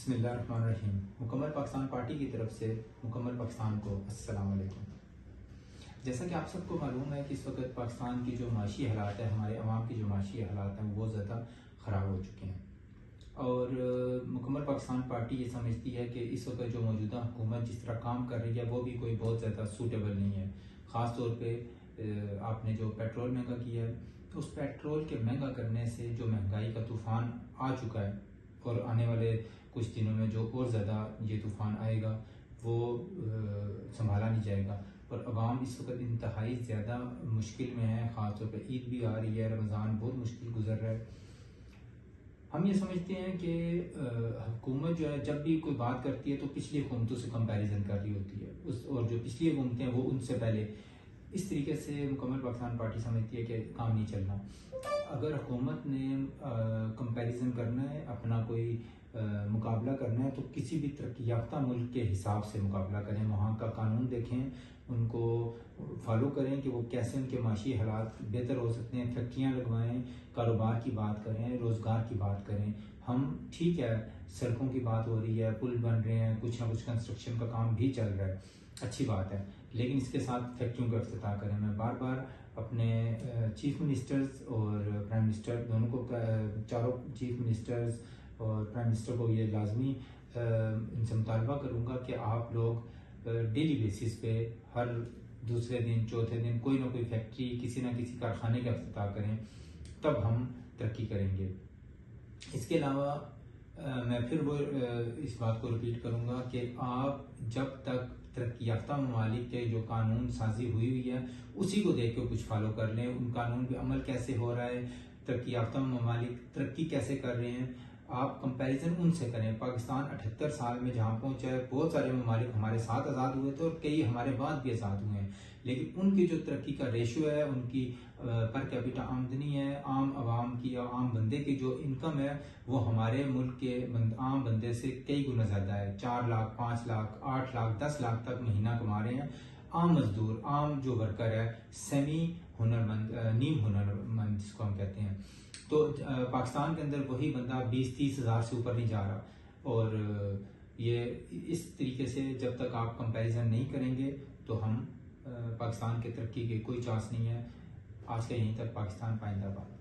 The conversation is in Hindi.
बिस्मिल्लाहिर्रहमानिर्रहीम। मुकम्मल पाकिस्तान पार्टी की तरफ से मुकम्मल पाकिस्तान को अस्सलाम वालेकुम। जैसा कि आप सबको मालूम है कि इस वक्त पाकिस्तान की जो माशी हालात है, हमारे अवाम की जो माशी हालात हैं वो ज़्यादा ख़राब हो चुके हैं और मुकम्मल पाकिस्तान पार्टी ये समझती है कि इस वक्त जो मौजूदा हुकूमत जिस तरह काम कर रही है वो भी कोई बहुत ज़्यादा सूटेबल नहीं है। ख़ास तौर पे आपने जो पेट्रोल महंगा किया है, तो उस पेट्रोल के महंगा करने से जो महंगाई का तूफ़ान आ चुका है और आने वाले कुछ दिनों में जो और ज़्यादा ये तूफ़ान आएगा वो संभाला नहीं जाएगा और अवाम इस वक्त इंतहाई ज़्यादा मुश्किल में है। ख़ास तौर पे ईद भी आ रही है, रमज़ान बहुत मुश्किल गुजर रहा है। हम ये समझते हैं कि हुकूमत जो है जब भी कोई बात करती है तो पिछली हुकूमतों से कंपैरिजन कर रही होती है उस, और जो पिछली हुकूमतें हैं वो उनसे पहले, इस तरीके से मुकम्मल पाकिस्तान पार्टी समझती है कि काम नहीं चलना। अगर हुकूमत ने कंपैरिजन करना है, अपना कोई मुकाबला करना है तो किसी भी तरक्की याफ्ता मुल्क के हिसाब से मुकाबला करें, वहाँ का कानून देखें, उनको फॉलो करें कि वो कैसे उनके माशी हालात बेहतर हो सकते हैं, फैक्ट्रियाँ लगवाएं, कारोबार की बात करें, रोज़गार की बात करें। हम ठीक है, सड़कों की बात हो रही है, पुल बन रहे हैं, कुछ ना कुछ कंस्ट्रक्शन का काम भी चल रहा है, अच्छी बात है, लेकिन इसके साथ फैक्ट्रियों का इफ्तिताह करें। मैं बार बार अपने चीफ मिनिस्टर्स और प्राइम मिनिस्टर दोनों को, चारों चीफ मिनिस्टर्स और प्राइम मिनिस्टर को ये लाजमी इनसे मुतालबा करूँगा कि आप लोग डेली बेसिस पे हर दूसरे दिन चौथे दिन कोई ना कोई फैक्ट्री, किसी ना किसी कारखाने का इफ्तिताह करें, तब हम तरक्की करेंगे। इसके अलावा मैं फिर वो इस बात को रिपीट करूँगा कि आप जब तक तरक्की याफ्ता ममालिक के जो कानून साजी हुई है उसी को देख के कुछ फॉलो कर लें, उन कानून पे अमल कैसे हो रहा है, तरक्की याफ्ता ममालिक तरक्की कैसे कर रहे हैं, आप कंपैरिजन उनसे करें। पाकिस्तान 78 साल में जहाँ पहुँचा है, बहुत सारे ममालिक हमारे साथ आज़ाद हुए थे और कई हमारे बाद भी आज़ाद हुए हैं, लेकिन उनकी जो तरक्की का रेशो है, उनकी पर कैपिटा आमदनी है, आम आवाम की या आम बंदे की जो इनकम है वो हमारे मुल्क के आम बंदे से कई गुना ज़्यादा है। 4 लाख, 5 लाख, 8 लाख, 10 लाख तक महीना कमा रहे हैं आम मजदूर, आम जो वर्कर है, सेमी हुनरमंद, नीम हुनरमंद जिसको हम कहते हैं। तो पाकिस्तान के अंदर वही बंदा 20-30 हज़ार से ऊपर नहीं जा रहा और ये इस तरीके से जब तक आप कंपैरिजन नहीं करेंगे तो हम पाकिस्तान के तरक्की के कोई चांस नहीं है। आज का यहीं तक। पाकिस्तान पाइंदाबाद।